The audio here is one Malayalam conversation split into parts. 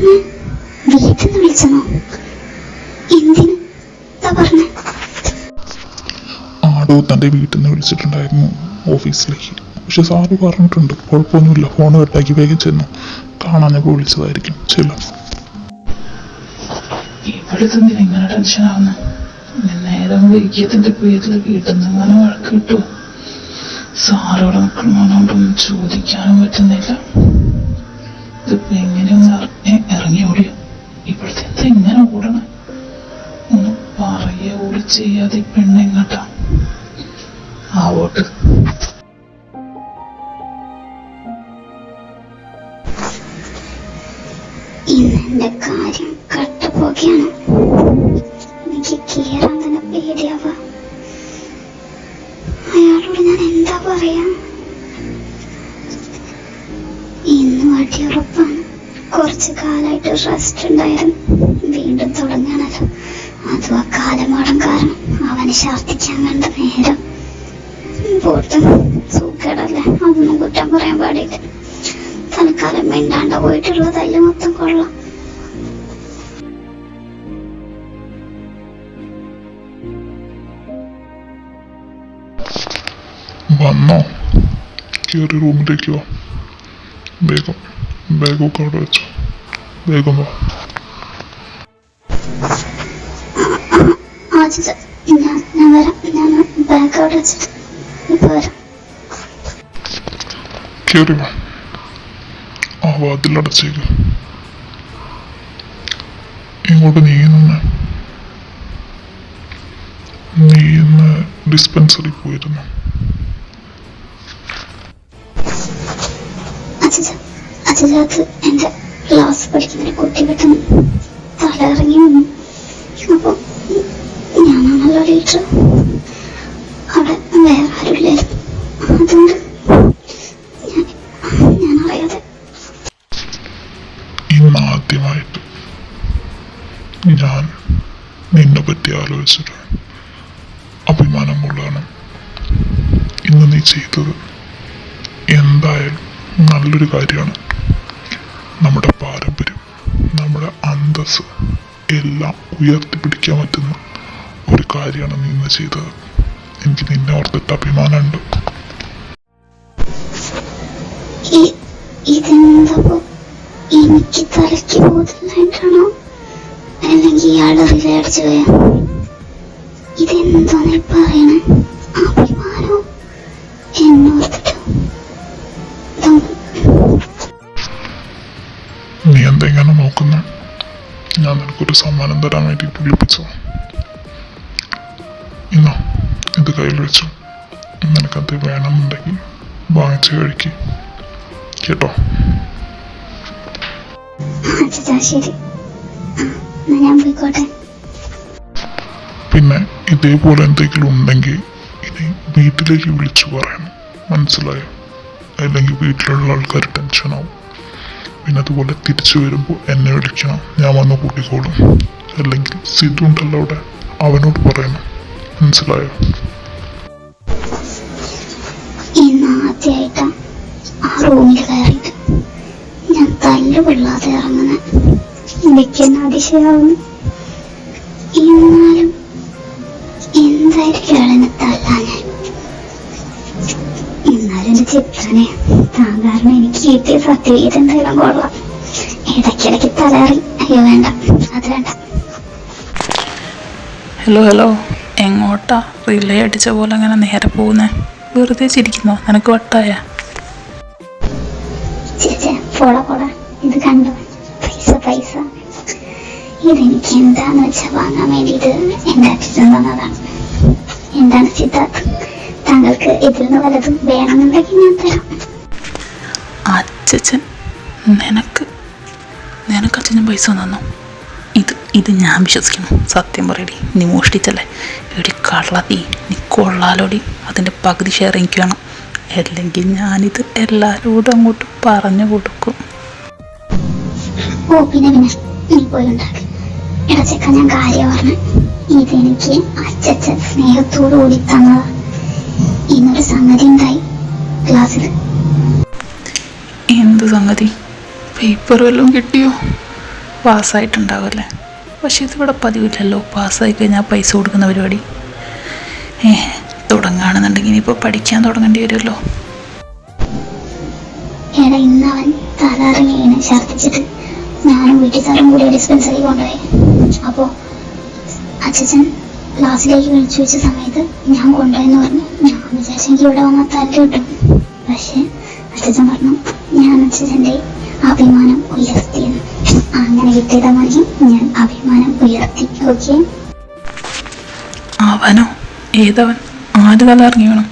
വീട്ടിൽ നിന്ന് വിളിച്ചെന്നോ? എന്തിന്? എന്താ പറഞ്ഞേ? ആടോ തൻ്റെ വീട്ടിൽ നിന്ന് വിളിച്ചിട്ടുണ്ടായിരുന്നു ഓഫീസിലേക്ക്. പക്ഷെ സാറ് പറഞ്ഞിട്ടുണ്ട് കുഴപ്പമൊന്നുമില്ല, ഫോൺ കട്ടാക്കി വേഗം ചെന്നു. കാണാനൊക്കെ വിളിച്ചതായിരിക്കും. ചെല്ലാം. ഇവിടെ തന്നെ ഇങ്ങനെ ടെൻഷനാവുന്നു. നേരം വൈകിയതിന്റെ പേരിൽ വീട്ടിൽ നിന്ന് അങ്ങനെ വഴക്ക് കിട്ടുമോ? സാറോടെ നിൽക്കണമെന്നോണ്ടൊന്നും ചോദിക്കാനും പറ്റുന്നില്ല. ഇതിപ്പോ എങ്ങനെയൊന്ന് ഇറങ്ങി ഓടിയോ? ഇവിടുത്തെ എന്താ ഇങ്ങനെ ഓടണം? ഒന്ന് പറയ ഓടി ചെയ്യാതെ പെണ്ണെങ്ങട്ടാ ആവോട്ട്. ഇന്നെന്റെ കാര്യം കട്ടുപോകയാണ്. എനിക്ക് കീറാൻ തന്നെ പേടിയാവുക. അയാളോട് ഞാൻ എന്താ പറയാ? ഇന്ന് വടിയുറപ്പാണ്. കുറച്ചു കാലായിട്ട് റെസ്റ്റ് ഉണ്ടായിരുന്നു. വീണ്ടും തുടങ്ങാനല്ലോ. അതും ആ കാലമാടം കാരണം. അവന് ഛർദ്ദിക്കാൻ കണ്ട നേരം പോട്ട് സൂക്കേടല്ലേ, അതൊന്നും കുറ്റം പറയാൻ പാടില്ല. തൽക്കാലം മിണ്ടാണ്ട പോയിട്ടുള്ള തല്ല് മൊത്തം കൊള്ളാം. വന്നോ? കയറി റൂമിലേക്ക് വാ. വേഗം ബാഗൊക്കെ അവിടെ വെച്ചോ. വേഗം വാ. ഞാൻ വരാം. ഞാൻ ബാഗ് അവിടെ വെച്ചിട്ട് ഇപ്പൊ വരാം. കയറി വാ. ആ വാതിലടച്ചേക്ക്. ഇങ്ങോട്ട് നീ ഇന്ന് ഡിസ്പെൻസറി പോയിരുന്നു. അച്ഛനകത്ത് എന്റെ ക്ലാസ് പഠിക്കുന്ന കുട്ടി പെട്ടെന്ന് തലയിറങ്ങി വന്നു. അപ്പൊ ഞാനാണല്ലോ ലീഡർ. അവിടെ വേറെ ആരുമില്ലായിരുന്നു. അതുകൊണ്ട് ഞാൻ അറിയാതെ. ഇന്നാദ്യമായിട്ട് ഞാൻ നിന്നെ പറ്റി ആലോചിച്ചിട്ട് അഭിമാനമുള്ളതാണ് ഇന്ന് നീ ചെയ്തത്. എന്തായാലും നല്ലൊരു കാര്യമാണ്. നമ്മുടെ പാരമ്പര്യം, നമ്മുടെ അന്തസ്സ് എല്ലാം ഉയർത്തിപ്പിടിക്കാൻ പറ്റുന്ന ഒരു കാര്യമാണ് നീ ഇന്ന് ചെയ്തത്. എനിക്ക് നിന്നെ ഓർത്തിട്ട് അഭിമാനമുണ്ട്. ഇതെന്തപ്പോ എനിക്ക് തലയ്ക്ക് ബോധമില്ലായിട്ടാണോ അല്ലെങ്കിൽ ഇയാളുടെ റിലേടിച്ചു പോയ? ഇതെന്തോ നീ പറയണേ? അഭിമാനോ എന്നോർത്തിട്ടോ? നീ എന്തെങ്ങനെ നോക്കുന്ന? ഞാൻ നിനക്കൊരു സമ്മാനം തരാൻ വേണ്ടിയിട്ട് വിളിപ്പിച്ചോ. ഇന്നോ ഇത് കയ്യിൽ വെച്ചോ. നിനക്കത് വേണമെന്നുണ്ടെങ്കിൽ വാങ്ങിച്ച് കഴിക്ക് കേട്ടോ. ശരി, ഞാൻ പോയിക്കോട്ടെ. പിന്നെ ഇതേപോലെ എന്തെങ്കിലും ഉണ്ടെങ്കിൽ ഇനി വീട്ടിലേക്ക് വിളിച്ചു പറയണം, മനസ്സിലായോ? അല്ലെങ്കിൽ വീട്ടിലുള്ള ആൾക്കാർ ടെൻഷനാവും. പിന്നെ അതുപോലെ തിരിച്ചു വരുമ്പോൾ എന്നെ വിളിക്കണം, ഞാൻ വന്ന് കൂട്ടിക്കോളും. അല്ലെങ്കിൽ സിദ്ധു ഉണ്ടല്ലോ അവിടെ, അവനോട് പറയണം, മനസ്സിലായോ? ഇന്ന് ആദ്യമായിട്ടാ ആ റൂമിൽ കയറിയിട്ട് ഞാൻ തല്ലുകൊള്ളാതെ ഇറങ്ങുന്ന. എനിക്കെന്നെ അതിശയാവുന്നു. എന്നാലും എന്തായിരിക്കും അയാളെന്നെ തല്ലാഞ്ഞ്? എന്നാലും എന്റെ ചിത്രനെ താൻ കാരണം എനിക്ക് കിട്ടിയ സർട്ടിഫിക്കറ്റ് എന്തായാലും കൊള്ളാം. ഇടയ്ക്കിടയ്ക്ക് തലറി. അയ്യോ വേണ്ട, അത് വേണ്ട. ഹലോ, എങ്ങോട്ടാ? റിലേ അടിച്ച പോലെ അങ്ങനെ നേരെ പോകുന്നേ? വെറുതെ ചിരിക്കുന്നോ? നിനക്ക് വട്ടായ? ചേച്ചേ പോടാ, ഇത് കണ്ടോ? പൈസ ഇതെനിക്ക് എന്താന്ന് വെച്ചാൽ വാങ്ങാൻ വേണ്ടിയിട്ട് എന്റെ അച്ഛൻ തന്നതാണ്. എന്താണ് സിദ്ധാർത്ഥ്, താങ്കൾക്ക് ഇതിൽ നിന്ന് വല്ലതും വേണമെന്നുണ്ടെങ്കിൽ ഞാൻ തരാം. അച്ഛൻ നിനക്ക് അച്ഛനും പൈസ തന്നോ? ഇത് ഞാൻ വിശ്വസിക്കുന്നു. സത്യം പറയടി, നീ മോഷ്ടിച്ചല്ലേ? എടി കള്ളതി, നീ കൊള്ളാലോടി. അതിൻ്റെ പകുതി ഷെയർ എനിക്ക് വേണം. അല്ലെങ്കിൽ ഞാനിത് എല്ലാവരോടും അങ്ങോട്ട് പറഞ്ഞു കൊടുക്കും. ഓ പിന്നെ നീ പോയി ഉണ്ടാക്കി. ഇടച്ചക്ക ഞാൻ കാര്യം പറഞ്ഞു. ഇതെനിക്ക് അച്ഛൻ സ്നേഹത്തോടു കൂടി തന്നതാ. ഇന്നൊരു സംഗതി ഉണ്ടായി ക്ലാസ്സിൽ. എന്ത് സംഗതി? പേപ്പർ വല്ലതും കിട്ടിയോ? പാസ്സായിട്ടുണ്ടാവുമല്ലേ? പക്ഷെ ഇതിവിടെ പതിവില്ലല്ലോ, പാസ്സായി കഴിഞ്ഞാൽ പൈസ കൊടുക്കുന്ന പരിപാടി. തുടങ്ങുകയാണെന്നുണ്ടെങ്കിൽ ഇനിയിപ്പോൾ പഠിക്കാൻ തുടങ്ങേണ്ടി വരുമല്ലോ. എടാ, ഇന്നവൻ തലറിങ്ങി വീണ് ഛർദ്ദിച്ചിട്ട് ഞാനും വീട്ടുകാരും കൂടി ഡിസ്പെൻസറി കൊണ്ടുപോയി. അപ്പോൾ അച്ഛൻ ക്ലാസ്സിലേക്ക് വിളിച്ചു വെച്ച സമയത്ത് ഞാൻ കൊണ്ടുപോയെന്ന് പറഞ്ഞു. ഞാൻ വിചാരിച്ചെങ്കിൽ ഇവിടെ വന്നാൽ തല്ല് കിട്ടും. പക്ഷെ അച്ഛൻ പറഞ്ഞു ഞാൻ അച്ഛൻ്റെ അഭിമാനം ഉയർത്തിയെന്ന്. അങ്ങനെ കിട്ടിയതാ മതി, ഞാൻ അഭിമാനം ഉയർത്തി. ഓക്കെ. അവനോ? ഏതവൻ? ആര് തലറിങ്ങി വേണം?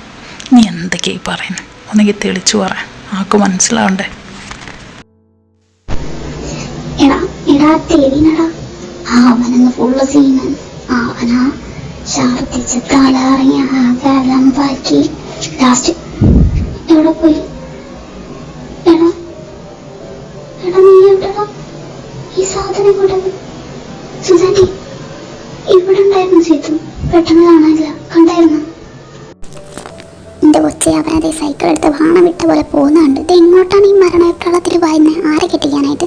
നീ എന്തൊക്കെയായി പറയുന്നത്? ഒന്നെങ്കിൽ തെളിച്ചു പറ, ആർക്ക് മനസ്സിലാവണ്ടേ. എടാ തെരിനടാ, അവനെന്ന് ഫുള്ള് സീന്. അവനാ ഛർദ്ദിച്ച് തലറിങ്ങി ആകെ അലമ്പാക്കി. ലാസ്റ്റ് എവിടെ പോയി? എടാ നീ എവിടെടാ ഈ സാധനം കൊണ്ടത്? സുജാറ്റി ഇവിടെ ഉണ്ടായിരുന്നു. സീത്തു പെട്ടെന്ന് കാണാനില്ല, കണ്ടായിരുന്നു? എന്റെ കൊച്ചി അവനതേ സൈക്കിൾ എടുത്ത് വാണം വിട്ട പോലെ പോകുന്നുണ്ട്. ഇത് എങ്ങോട്ടാണ് ഈ മരണപ്രളത്തിൽ വായുന്നത്? ആരെ കെട്ടിക്കാനായിട്ട്?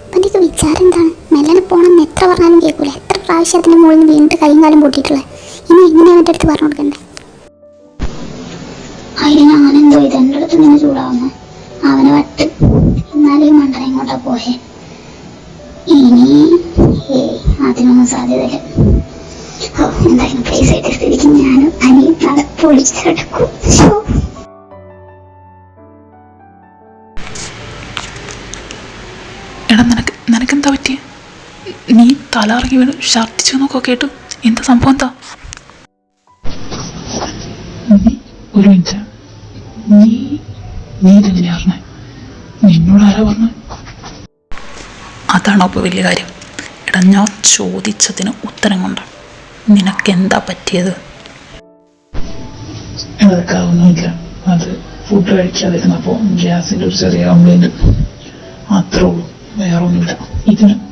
അപ്പം എനിക്ക് വിചാരം എന്താണ്? മെല്ലനെ പോകണമെന്ന് എത്ര പറഞ്ഞാലും കേൾക്കൂല. എത്ര പ്രാവശ്യത്തിൻ്റെ മുകളിൽ നിന്ന് വീണിട്ട് കൈയും കാലം പൊട്ടിയിട്ടുള്ളത്. ഇനി എങ്ങനെ അവൻ്റെ അടുത്ത് പറഞ്ഞു കൊടുക്കണ്ടേ? അതിന് ഞാനെന്തോ ഇത് എൻ്റെ അടുത്ത് നിന്ന് ചൂടാവുന്നു. അവനെ വട്ട്. എന്നാലും മണ്ടൻ എങ്ങോട്ടാ പോയേ? ഇനി അതിനൊന്നും സാധ്യതയില്ല. എന്തായാലും പ്ലേസ് ആയിട്ട് സ്ഥിതിക്ക് ഞാനും അനിയും നാളെ പൊളിച്ചെടുക്കും. എടാ, നിനക്കെന്താ പറ്റിയ? നീ തലറിങ്ങി വീണ് ഛർദ്ദിച്ചു എന്നൊക്കെ കേട്ടു. എന്താ സംഭവം? എന്താ? ഒരു മിനിറ്റ്, നീ ഇതെങ്ങനെയാ പറഞ്ഞേ? നിന്നോട് ആരാ പറഞ്ഞത്? അതാണോ ഇപ്പോൾ വലിയ കാര്യം? എടാ, ഞാൻ ചോദിച്ചതിന് ഉത്തരം കൊണ്ട. നിനക്കെന്താ പറ്റിയത്? ഒന്നുമില്ല, അത് ഫുഡ് കഴിക്കാതിരുന്നപ്പോൾ ഗ്യാസിൻ്റെ ഒരു ചെറിയ കംപ്ലൈൻറ്റ്, അത്രേ ഉള്ളൂ. വേറെ ഒന്നുമില്ല.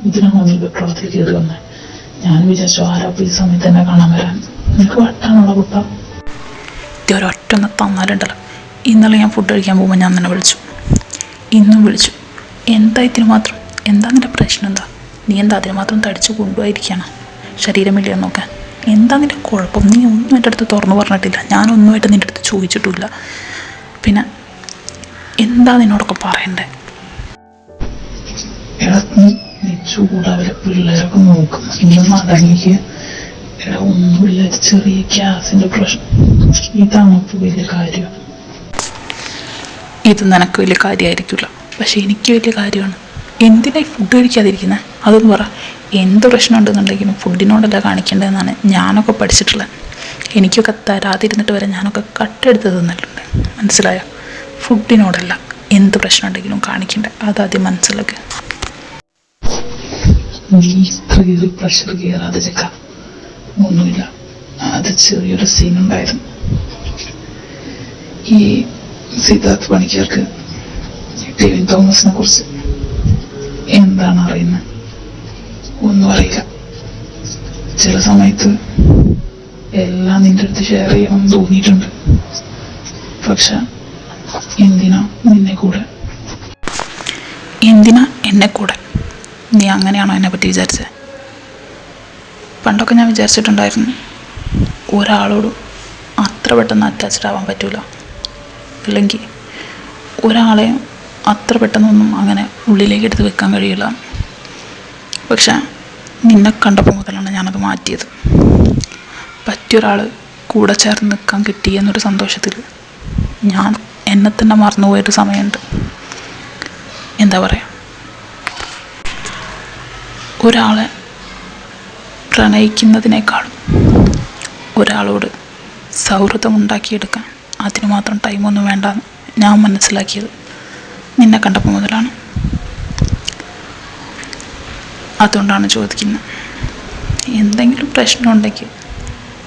ഇതിനാണ് വെപ്രാളത്തിൽ കയറി വന്നത്. ഞാൻ വിചാരിച്ചു ആരാപ്പോൾ ഈ സമയത്ത് തന്നെ കാണാൻ വരാൻ. നിനക്ക് വട്ടാണുള്ള കുട്ട. ഒരൊറ്റൊന്ന് തന്നാലുണ്ടല്ലോ. ഇന്നലെ ഞാൻ ഫുഡ് കഴിക്കാൻ പോകുമ്പോൾ ഞാൻ നിന്നെ വിളിച്ചു, ഇന്നും വിളിച്ചു. എന്താ ഇതിന് മാത്രം? എന്താ നിൻ്റെ പ്രശ്നം? എന്താ നീ എന്താ അതിന് മാത്രം തടിച്ച് കൊണ്ടുപോയിരിക്കുകയാണ് ശരീരമില്ല നോക്കാൻ? എന്താ നിൻ്റെ കുഴപ്പം? നീ ഒന്നും എൻ്റെ അടുത്ത് തുറന്നു പറഞ്ഞിട്ടില്ല, ഞാനൊന്നുമായിട്ട് നിൻ്റെ അടുത്ത് ചോദിച്ചിട്ടില്ല. പിന്നെ എന്താ നിന്നോടൊക്കെ പറയണ്ടേ? നീ ചൂടാവില്ല, പിള്ളേരൊക്കെ നോക്കും. ഇതൊന്നും അടങ്ങിക്ക്. ഒന്നുമില്ല, ചെറിയ ഗ്യാസിൻ്റെ പ്രശ്നം. ഇതാണ് ഇപ്പോൾ വലിയ കാര്യം. ഇത് നിനക്ക് വലിയ കാര്യമായിരിക്കില്ല, പക്ഷെ എനിക്ക് വലിയ കാര്യമാണ്. എന്തിനായി ഫുഡ് കഴിക്കാതിരിക്കുന്നത്? അതൊന്ന് പറ. എന്ത് പ്രശ്നം ഉണ്ടെന്നുണ്ടെങ്കിലും ഫുഡിനോടല്ല കാണിക്കേണ്ടതെന്നാണ് ഞാനൊക്കെ പഠിച്ചിട്ടുള്ളത്. എനിക്കൊക്കെ തരാതിരുന്നിട്ട് വരെ ഞാനൊക്കെ കട്ടെടുത്ത് തന്നിട്ടുണ്ട്. മനസ്സിലായോ? ഫുഡിനോടല്ല എന്ത് പ്രശ്നം ഉണ്ടെങ്കിലും കാണിക്കണ്ടേ, അതാദ്യം മനസ്സിലാക്കുക. നീ പ്രഷർ കയറാതെ ചെക്ക. ഒന്നുമില്ല, അത് ചെറിയൊരു സീനുണ്ടായിരുന്നു. ഈ സിദ്ധാർത്ഥ് പണിക്കർക്ക് ടെവിൻ തോമസിനെ കുറിച്ച് എന്താണ് അറിയുന്നത്? ഒന്നും അറിയില്ല. ചില സമയത്ത് എല്ലാം നിന്റെ അടുത്ത് ഷെയർ ചെയ്യണമെന്ന് തോന്നിയിട്ടുണ്ട്. പക്ഷെ എന്തിനാ നിന്നെ കൂടെ? എന്തിനാ എന്നെ കൂടെ? നീ അങ്ങനെയാണോ എന്നെ പറ്റി വിചാരിച്ചത്? പണ്ടൊക്കെ ഞാൻ വിചാരിച്ചിട്ടുണ്ടായിരുന്നു ഒരാളോടും അത്ര പെട്ടെന്ന് അറ്റാച്ച്ഡ് ആവാൻ പറ്റില്ല, അല്ലെങ്കിൽ ഒരാളെ അത്ര പെട്ടെന്നൊന്നും അങ്ങനെ ഉള്ളിലേക്ക് എടുത്ത് വെക്കാൻ കഴിയില്ല. പക്ഷെ നിന്നെ കണ്ടപ്പോൾ മുതലാണ് ഞാനത് മാറ്റിയത്. പറ്റിയൊരാൾ കൂടെ ചേർന്ന് നിൽക്കാൻ കിട്ടി എന്നൊരു സന്തോഷത്തിൽ ഞാൻ എന്നെ തന്നെ മറന്നുപോയൊരു സമയമുണ്ട്. എന്താ പറയുക, ഒരാളെ പ്രണയിക്കുന്നതിനേക്കാളും ഒരാളോട് സൗഹൃദം ഉണ്ടാക്കിയെടുക്കാൻ അതിന് മാത്രം ടൈമൊന്നും വേണ്ടെന്ന് ഞാൻ മനസ്സിലാക്കിയത് നിന്നെ കണ്ടപ്പോൾ മുതലാണ്. അതുകൊണ്ടാണ് ചോദിക്കുന്നത്. എന്തെങ്കിലും പ്രശ്നമുണ്ടെങ്കിൽ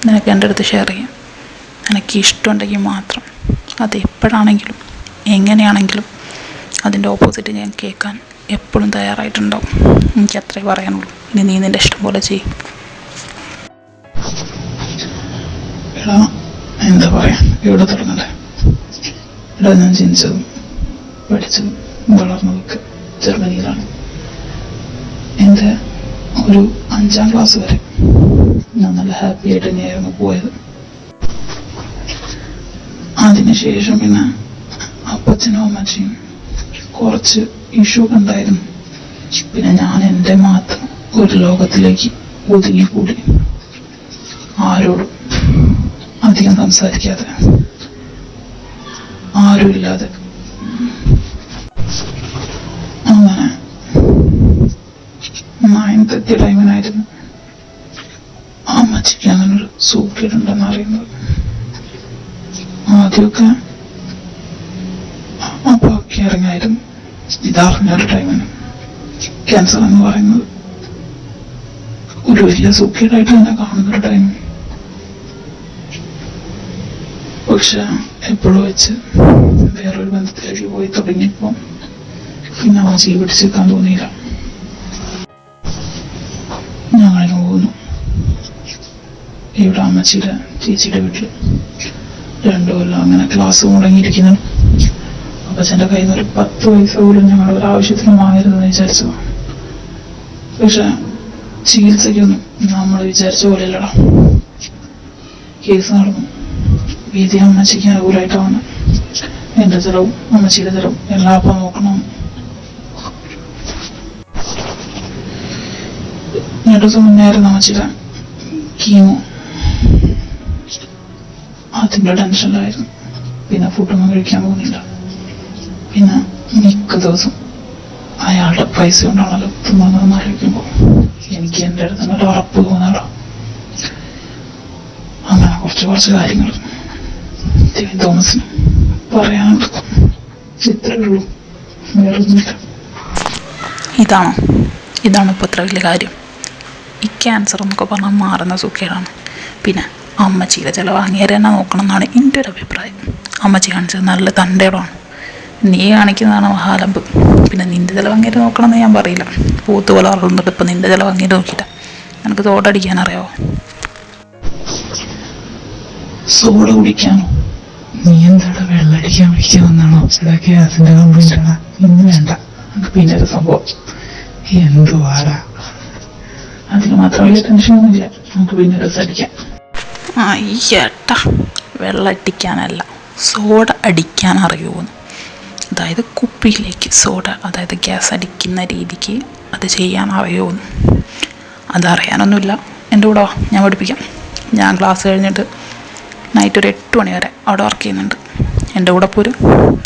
നിനക്ക് എൻ്റെ അടുത്ത് ഷെയർ ചെയ്യാം. എനിക്ക് ഇഷ്ടമുണ്ടെങ്കിൽ മാത്രം, അത് എപ്പോഴാണെങ്കിലും എങ്ങനെയാണെങ്കിലും അതിൻ്റെ ഓപ്പോസിറ്റ് ഞാൻ കേൾക്കാൻ എപ്പോഴും തയ്യാറായിട്ടുണ്ടാവും. എനിക്ക് അത്രേ പറയാനുള്ളൂ. ഇനി നീ നിൻ്റെ ഇഷ്ടം പോലെ ചെയ്യും. എന്താ പറയാ, എവിടെ തുടങ്ങണ്ടേ? ഞാൻ ജനിച്ചതും പഠിച്ചതും വളർന്നതൊക്കെ ജർമ്മനിയിലാണ്. എൻ്റെ ഒരു 5ാം ക്ലാസ് വരെ ഞാൻ നല്ല ഹാപ്പി ആയിട്ട് തന്നെയായിരുന്നു പോയത്. അതിനുശേഷം പിന്നെ അപ്പച്ചനും അമ്മച്ചിയും കുറച്ച് ഇഷ്യൂ ഉണ്ടായിരുന്നു. പിന്നെ ഞാൻ എൻ്റെ മാത്രം ഒരു ലോകത്തിലേക്ക് ഒതുങ്ങിക്കൂടി, ആരോടും അധികം സംസാരിക്കാതെ, ആരുമില്ലാതെ. അങ്ങനെ 9:30 ടൈമിനായിരുന്നു അമ്മച്ചിക്ക് അങ്ങനൊരു സൂക്കേടുണ്ടെന്ന് അറിയുന്നത്. ആദ്യമൊക്കെ അപ്പൊ ഇറങ്ങായിരുന്നു. ഇതറിഞ്ഞൊരു ടൈമിന് ക്യാൻസർ എന്ന് പറയുന്നത് ഒരു വലിയ സൂക്കേടായിട്ട് തന്നെ കാണുന്നൊരു ടൈം. പക്ഷെ എപ്പോഴും വെച്ച് വേറൊരു ബന്ധത്തിലേക്ക് പോയി തുടങ്ങിയപ്പോ പിന്നെ അമ്മച്ചിക്ക് പിടിച്ചെടുക്കാൻ തോന്നിയില്ല. ഞങ്ങളിങ്ങ് പോകുന്നു. ഇവിടെ അമ്മച്ചിയുടെ ചേച്ചിയുടെ വീട്ടില് 2 കൊല്ലം അങ്ങനെ ക്ലാസ് മുടങ്ങിയിരിക്കുന്നു. അപ്പച്ചൻ്റെ കയ്യിൽ നിന്ന് ഒരു 10 പൈസ പോലും ഞങ്ങൾ ഒരാവശ്യത്തിന് വാങ്ങരുതെന്ന് വിചാരിച്ചു. പക്ഷെ ചികിത്സയ്ക്കൊന്നും നമ്മൾ വിചാരിച്ച പോലെയല്ലടാ. കേസ് നടന്നു. വീതി അമ്മച്ചിക്ക് അനുകൂലമായിട്ടാണ്. എൻ്റെ ചെലവും അമ്മച്ചിയുടെ ചെലവും എല്ലാം അപ്പം നോക്കണം. 2 ദിവസം മുന്നേ ആയിരുന്നു അമ്മച്ചിയുടെ കീമോ. അതിൻ്റെ ടെൻഷനിലായിരുന്നു. പിന്നെ ഫുഡൊന്നും കഴിക്കാൻ പോകുന്നില്ല. പിന്നെ മിക്ക ദിവസം അയാളുടെ പൈസ കൊണ്ടാണല്ലോ തിന്നുന്നതെന്ന് ആലോചിക്കുമ്പോൾ എനിക്ക് എൻ്റെ അടുത്ത് തന്നെ ഒരു ഉറപ്പ് തോന്നാറോ. അങ്ങനെ കുറച്ച് കാര്യങ്ങൾ ടിവിൻ തോമസിന് പറയാനുണ്ട്. ഇത്രയേ ഉള്ളൂ, വേറൊന്നുമില്ല. ഇതാണ് ഇപ്പോൾ ഇത്ര വലിയ കാര്യം. ഈ ക്യാൻസർ എന്നൊക്കെ പറഞ്ഞാൽ മാറുന്ന സുഖേടാണ്. പിന്നെ അമ്മച്ചിയുടെ ചിലവ് അങ്ങേരെ തന്നെ നോക്കണം എന്നാണ് എൻ്റെ ഒരു അഭിപ്രായം. അമ്മച്ചി കാണിച്ചത് നല്ല തൻ്റെടമാണ്. നീ കാണിക്കുന്നതാണ് മഹാലമ്പ്. പിന്നെ നിൻ്റെ ചിലവ് അങ്ങേരെ നോക്കണമെന്ന് ഞാൻ പറയില്ല. പൂത്ത് പോലെ വളർന്നിട്ട് ഇപ്പം നിൻ്റെ ചിലവ് അങ്ങേരെ നോക്കിയില്ല. നിനക്ക് തോടടിക്കാൻ അറിയാവോ? സോഡ കുടിക്കാനോ? നീ എന്താടാ വെള്ളടിക്കാൻ വിളിക്കാൻ വന്നാണോ? ഇവിടെ ഗ്യാസിന്റെ കംപ്ലൈന്റ് ആണ്. ഇന്ന് വേണ്ട. പിന്നെ ഒരു സംഭവം എന്തുവാടാ, അതിന് മാത്രം വലിയ ടെൻഷനൊന്നുമില്ല. നമുക്ക് പിന്നെ രസടിക്കാം. ഏട്ടാ, വെള്ളടിക്കാനല്ല, സോഡ അടിക്കാൻ അറിയുമെന്ന്. അതായത് കുപ്പിയിലേക്ക് സോഡ, അതായത് ഗ്യാസ് അടിക്കുന്ന രീതിക്ക് അത് ചെയ്യാൻ അറിയുമെന്ന്. അതറിയാനൊന്നുമില്ല. എൻ്റെ കൂടെ വാ, ഞാൻ പഠിപ്പിക്കാം. ഞാൻ ക്ലാസ് കഴിഞ്ഞിട്ട് നൈറ്റ് ഒരു 8 മണി വരെ അവിടെ വർക്ക് ചെയ്യുന്നുണ്ട്. എൻ്റെ കൂടെ പോരും,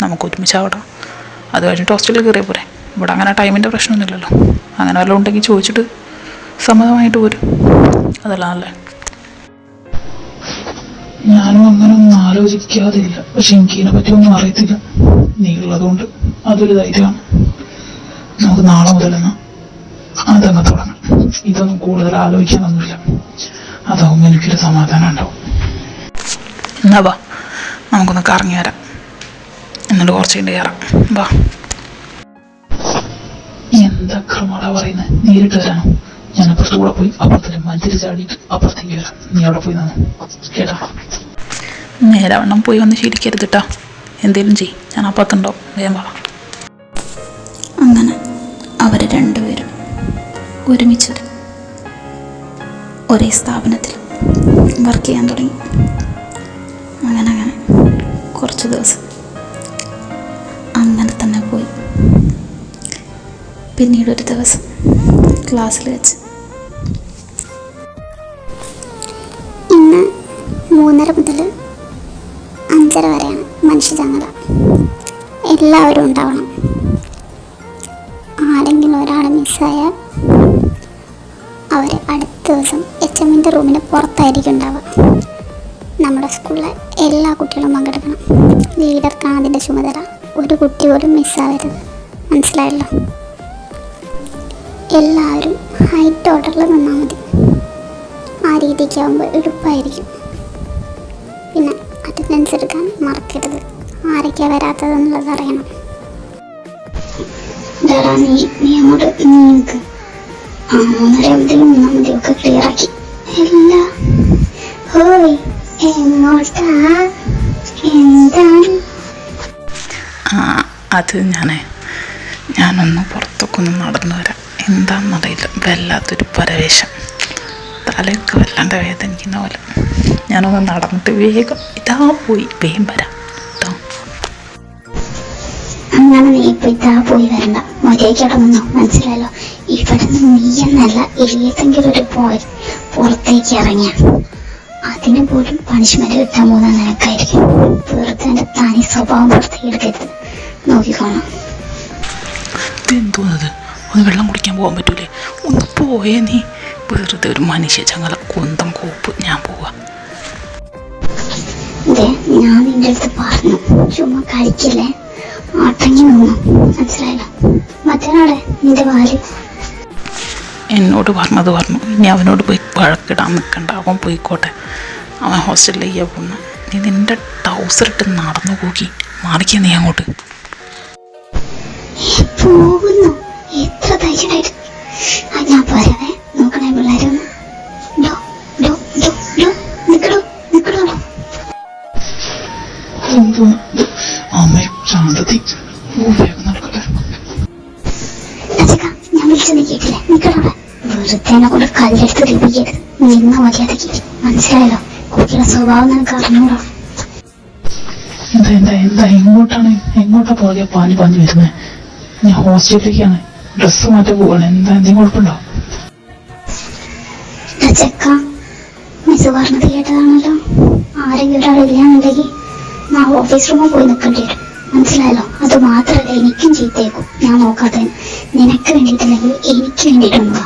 നമുക്ക് ഒരുമിച്ച് അവിടെ. അത് കഴിഞ്ഞിട്ട് ഹോസ്റ്റലിൽ കയറിയ പോരെ. ഇവിടെ അങ്ങനെ ടൈമിൻ്റെ പ്രശ്നമൊന്നുമില്ലല്ലോ. അങ്ങനെ വല്ലതും ഉണ്ടെങ്കിൽ ചോദിച്ചിട്ട് സമ്മതമായിട്ട് പോരും. അതല്ല നല്ലേ. ഞാനും അങ്ങനെ ഒന്നും ആലോചിക്കാതില്ല. പക്ഷെ എനിക്കിതിനെ പറ്റി ഒന്നും അറിയത്തില്ല. നീ ഉള്ളതുകൊണ്ട് അതൊരു ധൈര്യമാണ്. നമുക്ക് നാളെ മുതലെന്ന് അതങ്ങ് തുടങ്ങാം. ഇതൊന്നും കൂടുതൽ ആലോചിക്കാനൊന്നുമില്ല. അതാവുമ്പോൾ എനിക്കൊരു സമാധാനം ഉണ്ടാവും. എന്നാ വാ, നമുക്കൊന്ന് കറങ്ങി വരാം. എന്നിട്ട് കുറച്ച് കഴിഞ്ഞ് കയറാം. വാ. എന്താ ക്രമടാ പറയുന്നത്? നേരിട്ട് വരാനോ? ഞാൻ അപ്പുറത്ത് കൂടെ പോയി അപ്പുറത്തെ മഞ്ചേരി ചാടിയിട്ട് അപ്പുറത്തേക്ക് വരാം. നീ അവിടെ പോയി നിന്നു കേട്ടാ. നേരവണ്ണം പോയി വന്ന് ശീലിക്കരുത് കേട്ടോ. എന്തേലും ചെയ്യും, ഞാൻ അപ്പുറത്തുണ്ടാവും. വേഗം വാ. അങ്ങനെ അവർ 2 പേരും ഒരുമിച്ച് ഒരേ സ്ഥാപനത്തിൽ വർക്ക് ചെയ്യാൻ തുടങ്ങി. അങ്ങനെ കുറച്ച് ദിവസം അങ്ങനെ തന്നെ പോയി. പിന്നീട് ഒരു ദിവസം ക്ലാസ്സിൽ വെച്ച് ഇന്ന് 3:30 മുതൽ 5:30 വരെയാണ് മനുഷ്യചങ്ങല. എല്ലാവരും ഉണ്ടാവണം. ആരെങ്കിലും ഒരാൾ മിസ്സായാൽ അവർ അടുത്ത ദിവസം HMൻ്റെ റൂമിന് പുറത്തായിരിക്കും ഉണ്ടാവുക. നമ്മുടെ സ്കൂളിലെ എല്ലാ കുട്ടികളും പങ്കെടുക്കണം. ലീഡർക്കാണ് അതിൻ്റെ ചുമതല. ഒരു കുട്ടി പോലും മിസ്സാവരുത്. മനസ്സിലായല്ലോ? എല്ലാവരും ഹൈറ്റ് ഓർഡറിൽ നിന്നാൽ മതി. ആ രീതിക്കാവുമ്പോൾ എളുപ്പമായിരിക്കും. പിന്നെ അറ്റൻഡൻസ് എടുക്കാൻ മറക്കരുത്. ആരൊക്കെയാണ് വരാത്തതെന്നുള്ളത് അറിയണം. നീ അങ്ങോട്ട് നീക്ക്. 3:30 നിന്നാൽ മതി. ഒക്കെ ക്ലിയറാക്കി. എല്ലാ എന്താണ്? അത് ഞാനൊന്ന് പുറത്തൊക്കെ ഒന്ന് നടന്നു വരാം. എന്താണെന്നറിയില്ല, വല്ലാത്തൊരു പരവേശം. തലയൊക്കെ വല്ലാണ്ട് വേദനിക്കുന്ന പോലെ. ഞാനൊന്ന് നടന്നിട്ട് വേഗം ഇതാ പോയി വേഗം വരാം കേട്ടോ. അങ്ങനെ നീ ഇപ്പൊ ഇതാ പോയി വരണ്ട, മര്യാദയ്ക്കവിടെ നിന്നോ, മനസ്സിലായല്ലോ. ഇവിടെ നിന്ന് നീ എന്നല്ല ഏതെങ്കിലും ഒരു പോയി പുറത്തേക്ക് ഇറങ്ങിയ അതിന് പോലും പണിഷ്മെന്റ് കിട്ടാൻ പോകുന്ന നിനക്കായിരിക്കും. വെറുതെ എന്റെ തനി സ്വഭാവം പുറത്തേക്ക് എടുക്കരുത്, നോക്കിക്കോണം. ഇതെന്തോന്നത്? ഒന്ന് വെള്ളം കുടിക്കാൻ പോകാൻ പറ്റൂലേ? ഒന്ന് പോയേ നീ. വെറുതെ ഒരു മനുഷ്യ ചങ്ങല കൊന്തം കോപ്പ്. ഞാൻ പോവാ. ഞാൻ നിന്റെ അടുത്ത് പറഞ്ഞു ചുമ്മാ കഴിക്കില്ലേ, അടങ്ങി നിന്നു, മനസ്സിലായല്ലോ. മറ്റൊരാളെ നിന്റെ വാല് എന്നോട് പറഞ്ഞത് പറഞ്ഞു. ഇനി അവനോട് പോയി വഴക്കിടാൻ നിൽക്കണ്ട, അവൻ പോയിക്കോട്ടെ. അവൻ ഹോസ്റ്റലിലേക്ക് പോകുന്ന. നീ നിന്റെ ട്രൗസർ ഇട്ട് നടന്നു പോക്കി മാറിക്കാ നീ അങ്ങോട്ട് പോകുന്നു. എത്ര ധൈര്യമായിട്ട് ഞാൻ പോരവേ. നോക്കണേ പിള്ളേരൊന്ന് ഞാൻ വിളിച്ചു നീക്കിയിട്ടില്ലേ, നിക്കടവിടെ. വെറുതെ കൊണ്ട് കല്ലെടുത്ത് രൂപിക്കരുത്, നിന്ന മര്യാദക്ക്, മനസ്സിലായല്ലോ. കുട്ടിയുടെ സ്വഭാവം നിനക്ക് അറിഞ്ഞൂടാ. എങ്ങോട്ടാ പുറകെ പാഞ്ഞു വരുന്നത്? ഞാൻ ഹോസ്റ്റലിലേക്കാണ്, ഡ്രസ്സ് മാറ്റാൻ പോവാണ്. എന്തെങ്കിലും കുഴപ്പമുണ്ടോ? ചെക്ക മിസ് പറഞ്ഞത് കേട്ടതാണല്ലോ. ആരെങ്കിലും ഒരാളില്ലാന്നുണ്ടെങ്കിൽ ഞാൻ ഓഫീസ് റൂമിൽ പോയി നിൽക്കേണ്ടി വരും, മനസ്സിലായല്ലോ. അത് മാത്രമല്ല, എനിക്കും ചീത്തയേക്കും. ഞാൻ നോക്കാതെ നിനക്ക് വേണ്ടിയിട്ടില്ലെങ്കിൽ എനിക്ക് വേണ്ടിയിട്ടുണ്ടോ?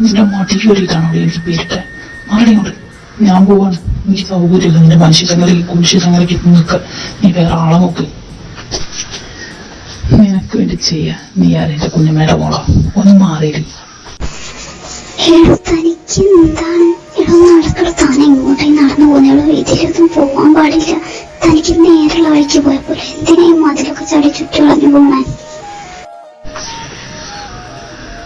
നിന്റെ മടിക്ക് വേണ്ടിയിട്ടാണോ എനിക്ക് പേരിട്ടെ? മാറിയോട്, ഞാൻ പോവാണ്. എനിക്ക് സൗകര്യമില്ല. നിന്റെ മനുഷ്യ ചങ്ങലയ്ക്ക് കുരിശ് ചങ്ങലയ്ക്ക് നിൽക്ക. നീ വേറെ ആളെ നോക്ക്. നിനക്ക് വേണ്ടി ചെയ്യാ. നീ ആരെന്റെ കുഞ്ഞമ്മയുടെ മോളോ? ഒന്ന് മാറിയില്ല. തനിക്ക് എന്താണ് നടക്കട? താൻ എങ്ങോട്ടേ നടന്നു പോകുന്നേളൂ. ഇതിലൊന്നും പോവാൻ പാടില്ല. തനിക്ക് നേരെയുള്ള വഴിക്ക് പോയപ്പോലെ എന്തിനേയും അതിലൊക്കെ ചടി ചുറ്റി വളഞ്ഞു പോണേ?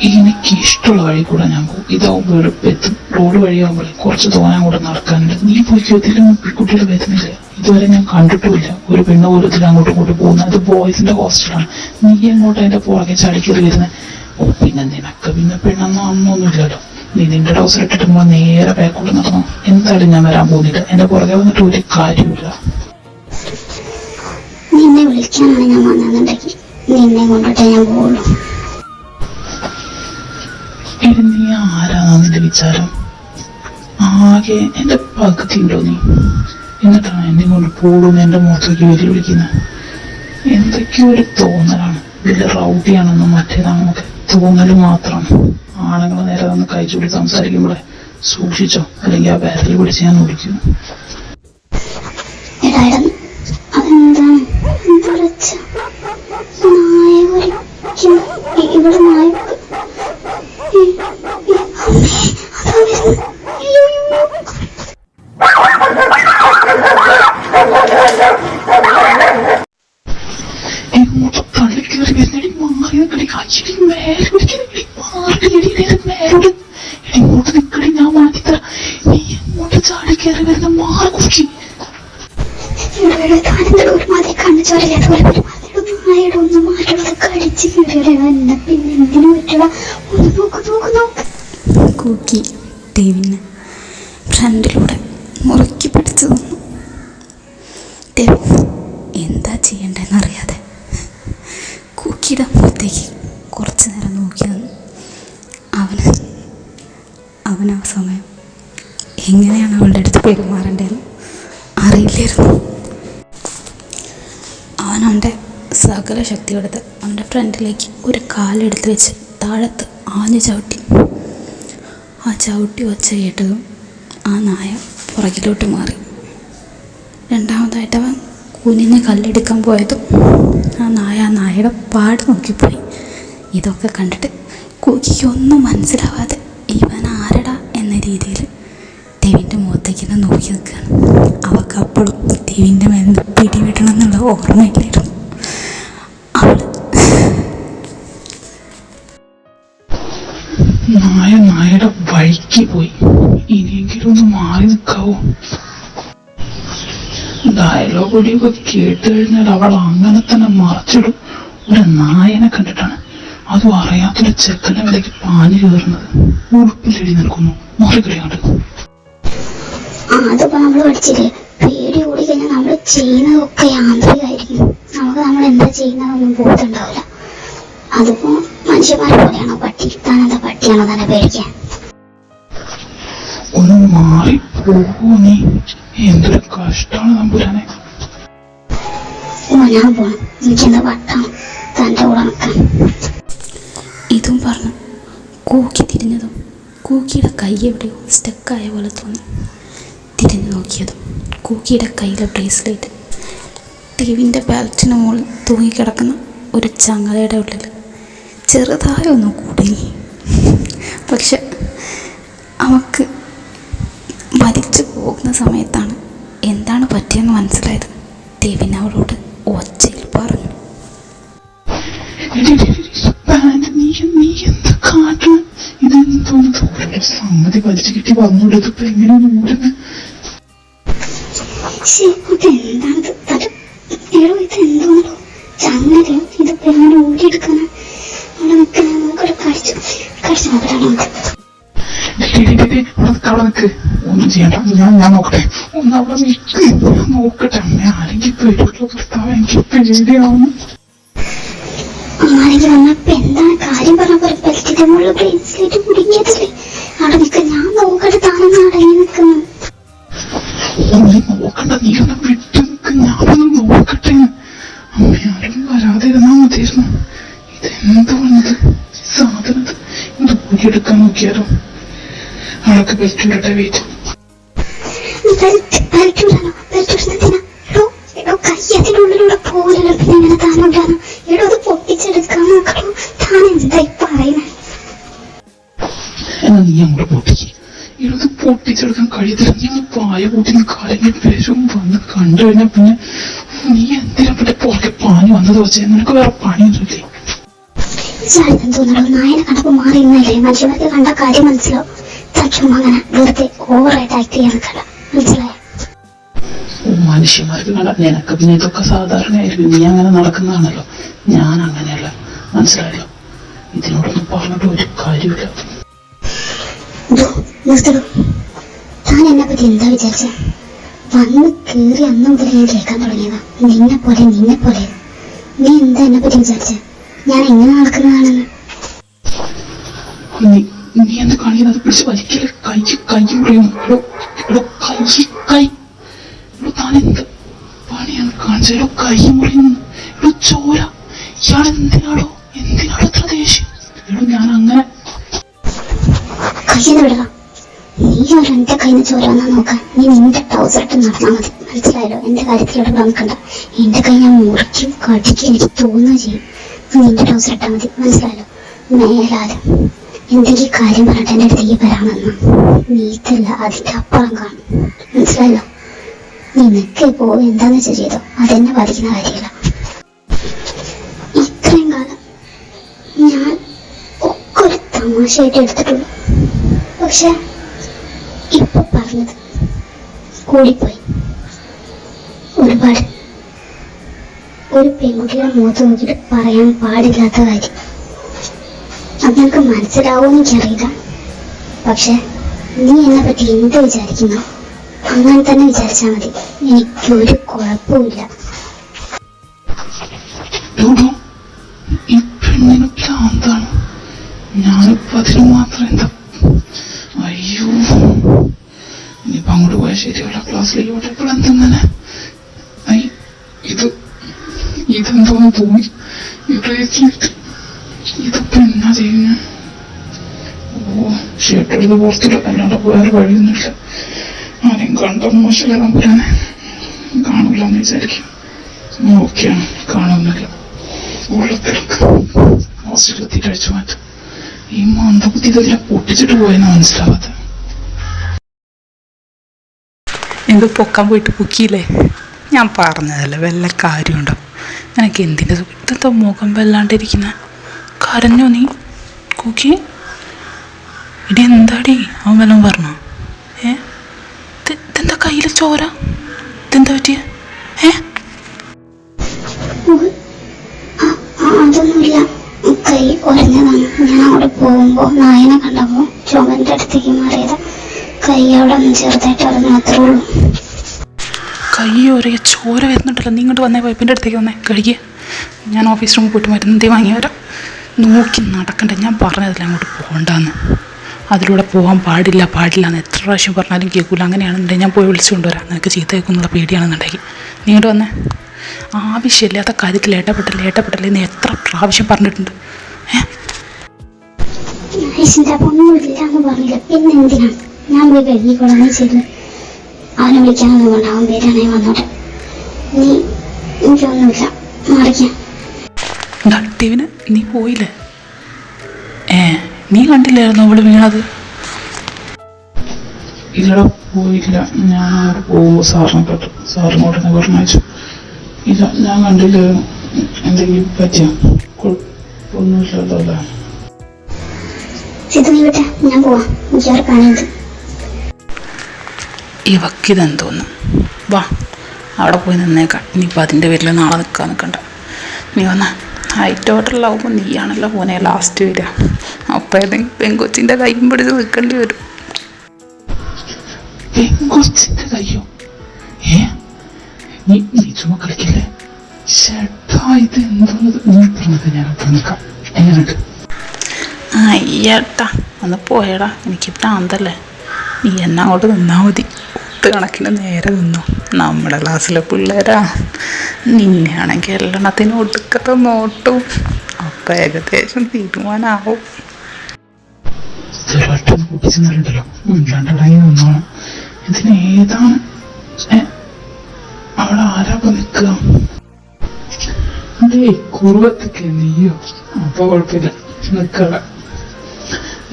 എനിക്ക് ഇഷ്ടമുള്ള വഴി കൂടെ ഞാൻ പോകും. ഇതാവുമ്പോൾ എളുപ്പത്തും. റോഡ് വഴിയാകുമ്പോൾ കുറച്ച് തോന്നാൻ കൂടെ നടക്കാനുണ്ട്. നീ പോയി ഇതിലും കുട്ടികൾ വരുന്നില്ല. ഇതുവരെ ഞാൻ കണ്ടിട്ടുമില്ല ഒരു പെണ്ണ് പോലും ഇതിൽ അങ്ങോട്ടും ഇങ്ങോട്ടും പോകുന്നത്. അത് ബോയ്സിന്റെ ഹോസ്റ്റലാണ്. നീ എങ്ങോട്ട് അതിന്റെ പുറകെ ചടിക്കറി വരുന്നത്? ഓ, പിന്നെ നിനക്ക് പിന്നെ പെണ്ണെന്നൊന്നുമില്ലല്ലോ. നീ നിന്റെ ട്രൗസർ ഇട്ടിട്ട് നേരെ ബാക്കോട്ട് നടന്നു. എന്തായാലും ഞാൻ വരാൻ പോകുന്നില്ല. എന്റെ പുറകെ വന്നിട്ട് ഒരു കാര്യമില്ല. നിന്നെ വിളിക്കാനാണ് ഞാൻ വന്നതെന്നുണ്ടെങ്കിൽ നിന്നെ കൊണ്ടിട്ടേ ഞാൻ പോകുള്ളൂ. നീ ആരാന്നാ നിന്റെ വിചാരം? ആകെ എന്റെ പകുതി ഉണ്ടോ നീ? എന്നിട്ടാണ് എന്നെ കൊണ്ട് പോകുന്നു എന്റെ മുഖത്തേക്ക് വെല്ലുവിളിക്കുന്നത്. എന്തൊക്കെയോ ഒരു തോന്നലാണ്. വലിയ റൗഡിയാണെന്നും മറ്റേതാണെന്നൊക്കെ തോന്നല് മാത്രമാണ്. ആണുങ്ങൾ നേരെ വന്ന് കഴിച്ചുകൂടി സംസാരിക്കുമ്പോഴേ സൂക്ഷിച്ചോ, അല്ലെങ്കിൽ ആ ബാരൽ പിടിച്ച് ഞാൻ വിളിക്കും. ഇവിടെ എങ്ങോട്ട് തള്ളിക്കേറി വരുന്നടി? മാറി നിൽക്കടി. അച്ഛടി മേലെ പിടിക്കടി. മേലോട് എങ്ങോട്ട് നിൽക്കടി? ഞാൻ മാറ്റിത്തരാം. നീ എങ്ങോട്ട് ചാടിക്കേറി വരുന്ന? മാറി കുറിച്ച് കൂക്കി ദേവിനെ ഫ്രണ്ടിലൂടെ മുറുക്കി പിടിച്ചു തന്നു. ദേവി എന്താ ചെയ്യണ്ടെന്നറിയാതെ കൂക്കിയുടെ മുഖത്തേക്ക് കുറച്ചു നേരം നോക്കി നിന്നു. അവൻ ആ സമയം എങ്ങനെയാണ് അവളുടെ അടുത്ത് പെരുമാറേണ്ടതെന്ന് അറിയില്ലായിരുന്നു. അവൻ അവൻ്റെ സകല ശക്തി എടുത്ത് അവൻ്റെ ഫ്രണ്ടിലേക്ക് ഒരു കാലെടുത്ത് വെച്ച് താഴത്ത് ആഞ്ഞു ചവിട്ടി. ആ ചവിട്ടി വച്ച കേട്ടതും ആ നായ പുറകിലോട്ട് മാറി. രണ്ടാമതായിട്ട് അവൻ കുനിഞ്ഞ് കല്ലെടുക്കാൻ പോയതും ആ നായയുടെ പാട് നോക്കിപ്പോയി. ഇതൊക്കെ കണ്ടിട്ട് കൂക്കിക്ക് ഒന്നും മനസ്സിലാവാതെ ഇവൻ ആരടാ എന്ന രീതിയിൽ ദേവിൻ്റെ മുഖത്തേക്ക് തന്നെ നോക്കി നിൽക്കുകയാണ്. അവൾക്ക് അപ്പോഴും ദേവിൻ്റെ മേലിൽ പിടിവിടണം എന്നുള്ള ഓർമ്മയില്ലായിരുന്നു. നായയുടെ വഴിക്ക് പോയി. ഇനിയെങ്കിലും ഒന്ന് മാറി നിൽക്കാവോ? ഡയലോഗ് ഒടിയൊക്കെ കേട്ട് കഴിഞ്ഞാൽ അവൾ അങ്ങനെ തന്നെ മറച്ചിടും. ഒരു നായനെ കണ്ടിട്ടാണ് അതും അറിയാത്തൊരു ചെക്കൻ്റെ വിലയ്ക്ക് പാഞ്ഞു കയറുന്നത് ഉടുപ്പില്ലടി നിൽക്കുന്നു മറികടിയാണ്ട്. അതിപ്പോ നമ്മള് പഠിച്ചില്ലേ, പേടി കൂടി കഴിഞ്ഞാൽ നമ്മള് ചെയ്യുന്നതൊക്കെ യാന്ത്രികമായിരിക്കും. നമുക്ക് നമ്മൾ എന്താ ചെയ്യുന്നതൊന്നും ബോധമുണ്ടാവില്ല. അതിപ്പോ മനുഷ്യന്മാരെ പോലെയാണോ പട്ടി? താനെന്താ പട്ടിയാണോ തന്നെ പേടിക്കാൻ? ഒന്ന് മാറി പോകൂ നീ, എന്തൊരു കഷ്ടാണ് നമ്പുരാനെ. ഞാൻ പോണം, എനിക്കെന്താ പട്ടാണ് തൻ്റെ കൂടെ നിൽക്കാൻ. ഇതും പറഞ്ഞു കൂക്കി തിരിഞ്ഞതും കൂക്കിയുടെ കൈ എവിടെയോ സ്റ്റക്കായ പോലെ തോന്നി. തിരിഞ്ഞു നോക്കിയതും കൂക്കിയുടെ കയ്യിലെ ബ്രേസ്ലെറ്റ് ടിവിൻ്റെ ബാലറ്റിന് മുകളിൽ തൂങ്ങിക്കിടക്കുന്ന ഒരു ചങ്ങലയുടെ ഉള്ളിൽ ചെറുതായി ഒന്ന് കുടുങ്ങി. പക്ഷെ അവൾക്ക് മരിച്ചു പോകുന്ന സമയത്താണ് എന്താണ് പറ്റിയെന്ന് മനസ്സിലായത്. ദേവിൻ അവളോട് ഒച്ചയിൽ പറഞ്ഞു, സമ്മതി വലിച്ചു കിട്ടി വന്നൂടെ, ഇതിപ്പോ എങ്ങനെയാണ് ഊരുന്നത്? ഇതെന്തോന്നോ ചങ്ങലയോ? ഇതിപ്പോ എങ്ങനെ ഊരിയെടുക്കാനാ? അവിടെ നിൽക്കുന്ന നമുക്കൊരു കടിച്ചു നോക്കട്ടാണ് നമുക്ക്. അവിടെ നിൽക്ക്, ഒന്നും ചെയ്യണ്ട, ഞാൻ നോക്കട്ടെ. ഒന്ന് അവിടെ നിൽക്ക്, ഞാൻ നോക്കട്ടെ. ആരെങ്കിലും പേടിയുള്ള ഭർത്താവ്, എനിക്ക് പേടിയാവുന്നു. അമ്മാരെങ്കിൽ വന്നപ്പോ എന്താണ് കാര്യം പറഞ്ഞപ്പോ ബെൽറ്റിന്റെ മുകളിൽ ബ്രേസ്ലെറ്റ് കുടുങ്ങിയതല്ലേ? അവിടെ നിൽക്ക, ഞാൻ നോക്കട്ടെ. താനൊന്ന് അടങ്ങി നിൽക്കുന്നു. നോക്കണ്ട, നീ ഒന്ന് വിട്ടു നിൽക്ക്, ഞാനൊന്ന് നോക്കട്ടെ. അമ്മ ആരും വരാതെ ഇരുന്നാ മതിയായിരുന്നു. ഇതെന്ത് വന്നത് സാധനത്? ഇത് ഊരിയെടുക്കാൻ നോക്കിയാലോ? അവൾക്ക് ബെൽറ്റ് വിടട്ടെ. വെയിറ്റ്, കയ്യത്തിനുള്ളിലൂടെ പോലല്ലോ. പിന്നെ എങ്ങനെ താനുണ്ടാകും? എടോ അത് പൊട്ടിച്ചെടുക്കാൻ നോക്കണോ? താൻ എന്തായി പറയുന്നത്? എന്നാ നീ അങ്ങോട്ട് പൊട്ടിക്ക്. ഇത് പൊട്ടിച്ചെടുക്കാൻ കഴിയത്തില്ല. നീ പായ കൂട്ടി കലങ്ങി പേരും വന്ന് കണ്ടു കഴിഞ്ഞാൽ പിന്നെ നീ എന്തിനാ പിന്നെ പുറകെ പാഞ്ഞു വന്നത് വെച്ചാൽ നിനക്ക് വേറെ പണിയൊന്നുമില്ലേ? തോന്നണോ? നായനെ കണ്ടപ്പോ മാറി ഇന്നല്ലേ? മനുഷ്യർക്ക് കണ്ട കാര്യം മനസ്സിലാവും. തച്ചും അങ്ങനെ വെറുതെ ഓവറായിട്ട് ആക്ട് ചെയ്യാൻ നിൽക്കണ്ട, മനസ്സിലായോ? മനുഷ്യന്മാർക്ക് കണ്ട നിനക്ക് പിന്നെ ഇതൊക്കെ സാധാരണയായിരിക്കും. നീ അങ്ങനെ നടക്കുന്നതാണല്ലോ, ഞാൻ അങ്ങനെയല്ല, മനസ്സിലായല്ലോ? ഇതിനോടൊന്നും പറഞ്ഞിട്ട് ഒരു കാര്യമില്ല. താൻ എന്നെ പറ്റി എന്താ വിചാരിച്ച? വന്ന് കയറി അന്ന് മുതൽ ഞാൻ കേൾക്കാൻ തുടങ്ങിയതാ നിന്നെ പോലെ. നീ എന്താ എന്നെ പറ്റി വിചാരിച്ച? ഞാൻ എങ്ങനെ നടക്കുന്നതാണെന്ന്? നീ എന്ത് കാണിക്കുന്നത്? പിടിച്ച് വലിക്കല്, കൈ മുറിയും. താനെന്ത് പണിയാണ് കാണിച്ചോ? കൈ മുറിയുന്നു, ചോര. ഇയാൾ എന്തിനാണോ ഇത്ര ദേഷ്യം? ഞാൻ അങ്ങനെ കയ്യെന്ന് വിടണം. നീ എന്റെ കയ്യിൽ നിന്ന് ചോര വന്നാ നോക്കാൻ. നീ നിന്റെ ട്രൗസർ ഇട്ട് നടന്നാൽ മതി, മനസ്സിലായല്ലോ? എന്റെ കാര്യത്തിലോട്ട് നിൽക്കണ്ട. എന്റെ കൈ ഞാൻ മുറിക്കും, കടിക്കും, എനിക്ക് തോന്നുക ചെയ്യും. നിന്റെ ട്രൗസർ ഇട്ടാൽ മതി, മനസ്സിലായല്ലോ? മേലാലും എന്തെങ്കിലും കാര്യം പറഞ്ഞിട്ട് എന്റെ അടുത്തേക്ക് വരാമെന്ന് നീത്തല്ല, അതിന്റെ അപ്പുറം കാണും, മനസ്സിലായല്ലോ? നിനക്ക് ഇപ്പോ എന്താന്ന് വെച്ചാൽ ചെയ്തോ, അതെന്നെ ബാധിക്കുന്ന കാര്യമില്ല. ഇത്രയും കാലം ഞാൻ ഒക്കെ ഒരു തമാശയായിട്ട് എടുത്തിട്ടുള്ളൂ. പക്ഷെ ഇപ്പൊ പറഞ്ഞത് കൂടിപ്പോയി ഒരുപാട്. ഒരു പെൺകുട്ടിയുടെ മുഖത്ത് നോക്കിയിട്ട് പറയാൻ പാടില്ലാത്ത കാര്യം. അത് നിനക്ക് മനസ്സിലാവുമെന്ന് എനിക്കറിയില്ല. പക്ഷെ നീ എന്നെ പറ്റി എന്ത് വിചാരിക്കുന്നു അങ്ങനെ തന്നെ വിചാരിച്ചാൽ മതി. എനിക്കൊരു കുഴപ്പമില്ല. ഈ പെണ്ണിന് ഭ്രാന്താണ്. ഞാനിപ്പോ അതിന് മാത്രം എന്താ? അയ്യോ, ഇനിയിപ്പോ അങ്ങോട്ട് പോയാൽ ശരിയല്ല. ക്ലാസ്സിലേക്ക് പോയപ്പോൾ എന്തെങ്ങനെ ഇതെന്തോന്ന് തോന്നി. ഇതിപ്പോ എന്നാ ചെയ്യുന്ന? ഷർട്ടെടുത്ത് പുറത്തില്ല, അല്ലാണ്ട് വേറെ വഴിയൊന്നുമില്ല. ആരെയും കണ്ട മോശം തമ്പുരാനെ കാണൂല എന്ന് വിചാരിക്കും. നോക്കിയാണ്, കാണുന്നില്ല. ഉള്ളത്തിലൊക്കെ ഹോസ്റ്റലിൽ എത്തിയിട്ട് അഴിച്ചു മാറ്റും. ഈ മന്ദബുദ്ധി ഇതെല്ലാം പൊട്ടിച്ചിട്ട് പോയെന്നാ മനസ്സിലാവാത്ത. എന്ത് പൊക്കാൻ പോയിട്ട് പൊക്കിയില്ലേ? ഞാൻ പറഞ്ഞതല്ലേ, വല്ല കാര്യമുണ്ടോ? നിനക്ക് എന്തിൻ്റെ ഇതെന്താ മുഖം വല്ലാണ്ടിരിക്കുന്ന? കരഞ്ഞോ നീ കൂക്കി? ഇടി എന്താടി അവൻ വല്ലതും പറഞ്ഞോ? ഇതെന്താ കയ്യിൽ ചോര? ഇതെന്താ പറ്റിയ? അതൊന്നുമില്ല, കൈ ഞാൻ അവിടെ പോകുമ്പോൾ നായനെ കണ്ടപ്പോൾ ചുമന്റെ അടുത്തേക്ക് മാറിയത്. കൈ അവിടെ ഒന്ന് ചെറുതായിട്ട് അറിഞ്ഞു, അത്രേ ഉള്ളൂ. കൈ ഒരേ ചോര വരുന്നുണ്ടല്ലോ. നീ ഇങ്ങോട്ട് വന്നേ, പൈപ്പിൻ്റെ അടുത്തേക്ക് വന്നേ, കഴുകിയ. ഞാൻ ഓഫീസ് റൂമിൽ പോയിട്ട് മരുന്ന് വാങ്ങി വരാം. നോക്കി നടക്കണ്ട, ഞാൻ പറഞ്ഞതില്ല അങ്ങോട്ട് പോകണ്ടെന്ന്. അതിലൂടെ പോകാൻ പാടില്ല എന്ന് എത്ര പ്രാവശ്യം പറഞ്ഞാലും കേൾക്കില്ല. അങ്ങനെയാണെന്നുണ്ടെങ്കിൽ ഞാൻ പോയി വിളിച്ചു കൊണ്ടുവരാം. നിനക്ക് ചീത്ത കേൾക്കുന്നുള്ള പേടിയാണെന്നുണ്ടെങ്കിൽ നീ ഇങ്ങോട്ട് വന്നേ. ആവശ്യമില്ലാത്ത കാര്യത്തിൽ ഇടപെട്ടല്ലേ എന്ന് എത്ര പ്രാവശ്യം പറഞ്ഞിട്ടുണ്ട്. ഒന്നുമില്ല എന്ന് പറഞ്ഞില്ല, പിന്നെ എന്തിനാണ് ഞാൻ പോയി കഴുകിക്കൊള്ളാന്ന് ചെയ്ത് അവനെ വിളിക്കാനൊന്നും കൊണ്ട് അവൻ പേരാണെ വന്നോട്ടെ. നീ എനിക്കൊന്നുമില്ല, മാറിക്കാം. ടിവിന് നീ പോയില്ലേ? നീ കണ്ടില്ലായിരുന്നു അവള് വീണത്? ഇല്ലടാ, പോയില്ല. ഞാൻ അവിടെ പോകുമ്പോൾ സാറിനെ കേട്ടു. സാറിനോട് തന്നെ പറഞ്ഞയച്ചു. ഇല്ല, ഞാൻ കണ്ടില്ലായിരുന്നു. എന്തെങ്കിലും പറ്റിയോ? കുഴപ്പമൊന്നുമില്ലല്ലോ അല്ലേ? സിദ്ധു, നീ വിട്ടെ, ഞാൻ പോവാം. എനിക്ക് അവിടെ കാണുന്നത്. ഇവക്കിതെന്തോന്നു. വാ, അവിടെ പോയി നിന്നേക്കാം. ഇനിയിപ്പോൾ അതിൻ്റെ പേരിൽ നാളെ നിൽക്കണ്ട. നീ വന്നാ ഹൈറ്റ് ഹോട്ടലിലാവുമ്പോൾ നീയാണല്ലോ പോനെ ലാസ്റ്റ് വരിക. അപ്പം ഏതെങ്കിലും പെങ്കൊച്ചിൻ്റെ കൈയും പിടിച്ച് നിൽക്കേണ്ടി വരും. പെങ്കൊച്ചിൻ്റെ കയ്യോ? നീ ചുമ കളിക്കില്ലേ? ചേട്ടാ, ഇത് എന്തോന്നത്? നീ പറഞ്ഞത് ഞാൻ അപ്പം നിൽക്കാം. എങ്ങനെയുണ്ട്? അയ്യേട്ടാ, ഒന്ന് പോയടാ. എനിക്ക് പ്രാന്തല്ലേ. നീ എന്നെ അങ്ങോട്ട് നിന്നാൽ മതി. കണക്കിന് നേരെ നിന്നു. നമ്മുടെ ക്ലാസ്സിലെ പിള്ളേരാ. നിന്നെയാണെങ്കിൽ എല്ലണത്തിന് ഒടുക്കത്തെ നോട്ടും. അപ്പം ഏകദേശം തീരുമാനാവും. കൂട്ടിച്ചെന്നാലുണ്ടല്ലോ, മുൻപടങ്ങി നിന്നോണം. ഇതിന് ഏതാണ് അവിടെ ആരാപ്പ നിൽക്കുക? അതേ കുറുവത്തൊക്കെ നീയോ? അപ്പൊ കുഴപ്പമില്ല, നിൽക്കട.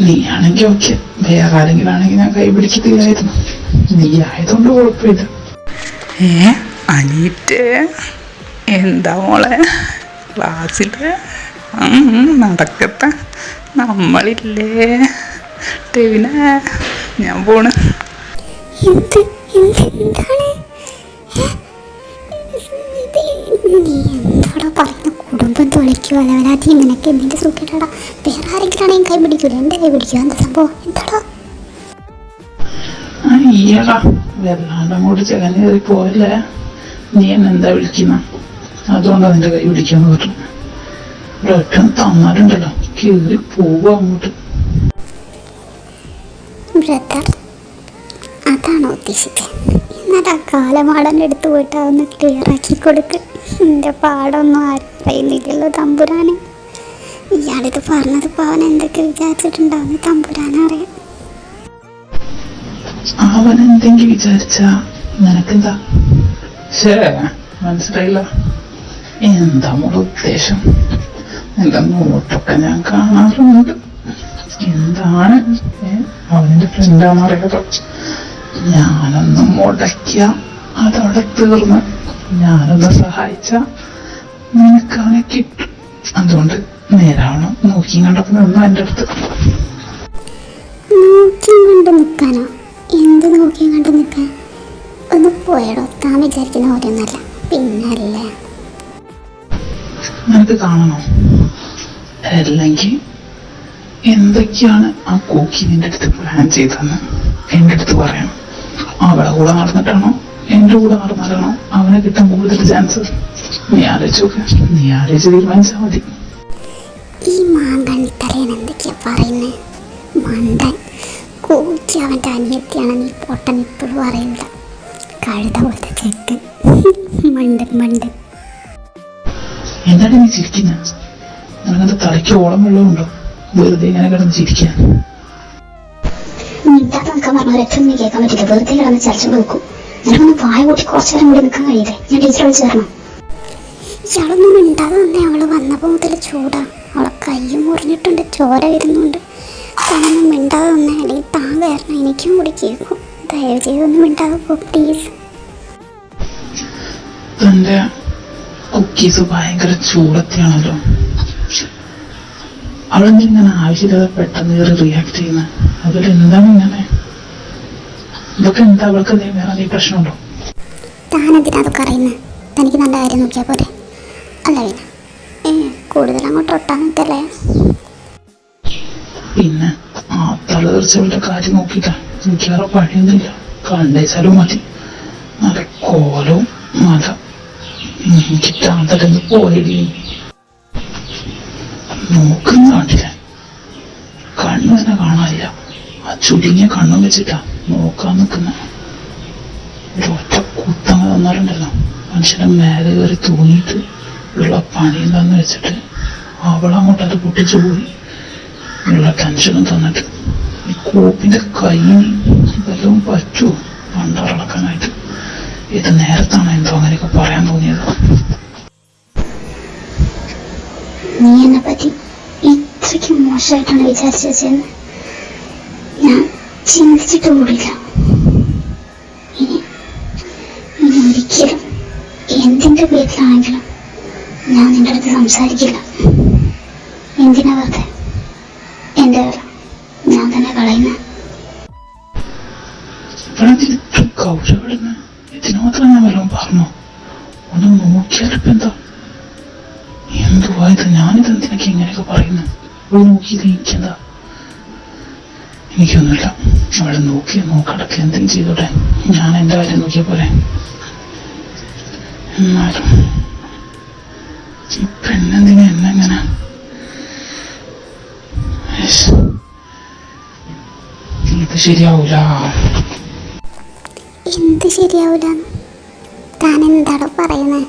നീയാണെങ്കിൽ ഓക്കെ, വേറെ ആരെങ്കിലാണെങ്കിൽ ഞാൻ കൈ പിടിക്കത്തില്ലായിരുന്നു. നീ ആയതുകൊണ്ട് കുഴപ്പമില്ല. അനീറ്റേ, എന്താ മോളെ ക്ലാസ്സില് നടക്കട്ടെ. നമ്മളില്ലേ ടെവിനെ, ഞാൻ പോണ്. എന്താടാ പറയുന്ന? കുടുംബം തൊളിക്കുവോ? അവരാദ്യം നിനക്ക് എന്തിന്റെ സുഖേടാ? വേറെ ആരെങ്കിലാണെങ്കിൽ കൈ പിടിക്കൂല, എന്റെ കൈ പിടിക്കുക. എന്താ സംഭവം? എന്താടാ? ഈയടാ, വല്ലാണ്ട് അങ്ങോട്ട് ചെകഞ്ഞ് കയറി പോയല്ലേ. നീ എന്നെന്താ വിളിക്കുന്ന? അതുകൊണ്ടാ നിന്റെ കൈ പിടിക്കാന്ന് പറഞ്ഞു. ഒരൊറ്റം തന്നാലുണ്ടല്ലോ, കയറി പോവുക അങ്ങോട്ട്. ബ്രദർ, അതാണോ ഉദ്ദേശിച്ചത്? എന്നിട്ട് ആ കാലമാടൻ്റെ അടുത്ത് പോയിട്ട് അതൊന്ന് ക്ലിയർ ആക്കി കൊടുക്ക്. എൻ്റെ പാടൊന്നും അറിയുന്നില്ലല്ലോ തമ്പുരാനെ. ഇയാളിത് പറഞ്ഞത് അവൻ എന്തൊക്കെ വിചാരിച്ചിട്ടുണ്ടാവുന്ന തമ്പുരാനറിയാം. അവൻ എന്തെങ്കിലും വിചാരിച്ചാ നിനക്കെന്താ? മനസ്സിലായില്ല. എന്താ മോളെ ഉദ്ദേശം? എന്താ നോട്ടൊക്കെ ഞാൻ കാണാറുണ്ട്. എന്താണ്? അവനെന്റെ ഫ്രണ്ടാണെന്ന് അറിയാലോ. ഞാനൊന്ന് മുടക്കിയ അതവിടെ തീർന്ന്. ഞാനൊന്ന് സഹായിച്ച നിനക്കവനെ കിട്ടും. അതുകൊണ്ട് നേരാവണം നോക്കിയും കണ്ടപ്പോ നിന്നു എൻ്റെ അടുത്ത്. നോക്കിയും കണ്ട് നിൽക്കാനോ? എന്ത് നോക്കിയും കണ്ട് നിൽക്കാൻ? ഒന്ന് പോയടോ, താൻ വിചാരിക്കുന്ന പോലെയൊന്നല്ല. പിന്നല്ലേ നിനക്ക് കാണണോ? അല്ലെങ്കിൽ എന്തൊക്കെയാണ് ആ കോക്കി നിന്റെ അടുത്ത് പ്ലാൻ ചെയ്തെന്ന് എൻ്റെ അടുത്ത് പറയണം. അവളെ കൂടെ നടന്നിട്ടാണോ എൻ്റെ കൂടെ നടന്നാലാണോ അവനെ കിട്ടാൻ കൂടുതൽ ചാൻസ്? നീ ആലോചിച്ച് തീരുമാനിച്ചാൽ മതി. ഈ മാങ്കൻ തലേന്ന് എന്തൊക്കെയാ പറയുന്നത്? മണ്ടൻ കോക്കി അവൻ്റെ അനിയത്തിയാണ്. നീ പൊട്ടൻ ഇപ്പോഴും പറയില്ല. കഴുത പോലത്തെ ചെക്കൻ. മണ്ടൻ. എന്താണ് നീ ചിരിക്കുന്നത്? നിനക്കെന്താ തലയ്ക്ക് ഓളം വെള്ളമുണ്ടോ? വെറുതെ ഇങ്ങനെ കിടന്ന് ചിരിക്കാൻ. മിണ്ടാക്കാൻ പറഞ്ഞ രക്തം കേൾക്കാൻ പറ്റില്ല. വെറുതെ കിടന്ന് ചർച്ച വെക്കും. ഞാനൊന്ന് വായ കൂട്ടി കുറച്ചു നേരം കൂടി നിൽക്കാൻ കഴിയില്ലേ? ഞാൻ ടീച്ചറെ വിളിച്ചു തരണം. ഇയാളൊന്നും മിണ്ടാതെ തന്നെ. അവള് വന്നപ്പോൾ മുതൽ ചൂടാ. അവളെ കയ്യും മുറിഞ്ഞിട്ടുണ്ട്, ചോര വരുന്നുണ്ട്. താനൊന്നും മിണ്ടാതെ തന്നെ. അല്ലെങ്കിൽ താൻ കാരണം എനിക്കും കൂടി കേൾക്കും. ദയവ് ചെയ്തൊന്നും മിണ്ടാതെ പോ പ്ലീസ്. തന്റെ കുക്കീസ് ഭയങ്കര ചൂടത്തിയാണല്ലോ. അവളെന്തിങ്ങനെ ആവശ്യമില്ലാതെ പെട്ടെന്ന് കയറി റിയാക്ട് ചെയ്യുന്നത്? അതിലെന്താണ് ഇങ്ങനെ? ഇതൊക്കെ എന്താ? അവൾക്ക് വേറെ പ്രശ്നമുണ്ടോ? താനെന്തിനാ അതൊക്കെ അറിയുന്നത്? തനിക്ക് നല്ല കാര്യം നോക്കിയാൽ പോലെ അല്ല. പിന്നെ കൂടുതൽ അങ്ങോട്ട് ഒട്ടാൻ നിൽക്കല്ലേ. പിന്നെ ആ തലതെറിച്ചവളുടെ കാര്യം നോക്കിയിട്ടാ എനിക്ക് വേറെ പണിയൊന്നുമില്ല. കണ്ടേച്ചാലും മതി. നല്ല കോലവും നല്ല എനിക്ക് താന്തടന്ന് പോയടി. നോക്കുന്ന കണ്ടില്ല, കണ്ണു തന്നെ കാണാനില്ല. ആ ചുരുങ്ങിയ കണ്ണും വെച്ചിട്ടാ നോക്കാൻ നിൽക്കുന്ന. ഒരൊറ്റ കുത്തങ്ങ തന്നാലുണ്ടല്ലോ, മനുഷ്യന്റെ മേലെ കയറി തൂങ്ങിയിട്ട് ഉള്ള പണി എന്താന്ന് വെച്ചിട്ട് അവളങ്ങോട്ട് അത് പൊട്ടിച്ചു പോയി. ഉള്ള ടെൻഷനും തന്നിട്ട് ഈ കോപ്പിന്റെ കൈ വല്ലതും പറ്റുമോ പണ്ടറളക്കാനായിട്ട്? ഇത് നേരത്താണ് എന്തോ അങ്ങനെയൊക്കെ പറയാൻ തോന്നിയത്. നീ എന്നെ പറ്റി ഇത്രയ്ക്ക് മോശമായിട്ടാണ് വിചാരിച്ചു വെച്ചെന്ന് ഞാൻ ചിന്തിച്ചിട്ട് കൂടില്ല. ഇനി ഒരിക്കലും എന്തിന്റെ പേരിലാണെങ്കിലും ഞാൻ നിന്റെ അടുത്ത് സംസാരിക്കില്ല. എന്തിനാ വെറുതെ എന്റെ വില ഞാൻ തന്നെ കളയുന്ന. കൗശപ്പെടുന്ന ഇതിന് മാത്രം ഞാൻ വല്ലതും പറഞ്ഞോ? ഒന്ന് നോക്കിയാലിപ്പോ എന്താ? എന്തുവായത്? ഞാനിതെന്തിനൊക്കെ ഇങ്ങനെയൊക്കെ പറയുന്നു? ഇവിടെ നോക്കിയത് എനിക്കെന്താ? എനിക്കൊന്നുമില്ല. അവിടെ നോക്കടക്ക് എന്തെങ്കിലും ചെയ്തോട്ടെ. ഞാൻ എന്റെ കാര്യം നോക്കിയ പോലെ. എന്നാലും ഈ പെണ്ണെന്തിനാ എന്നെങ്ങനെ? ഇത് ശരിയാവൂല. എന്ത് ശരിയാവൂല? താൻ എന്താണോ പറയുന്നത്?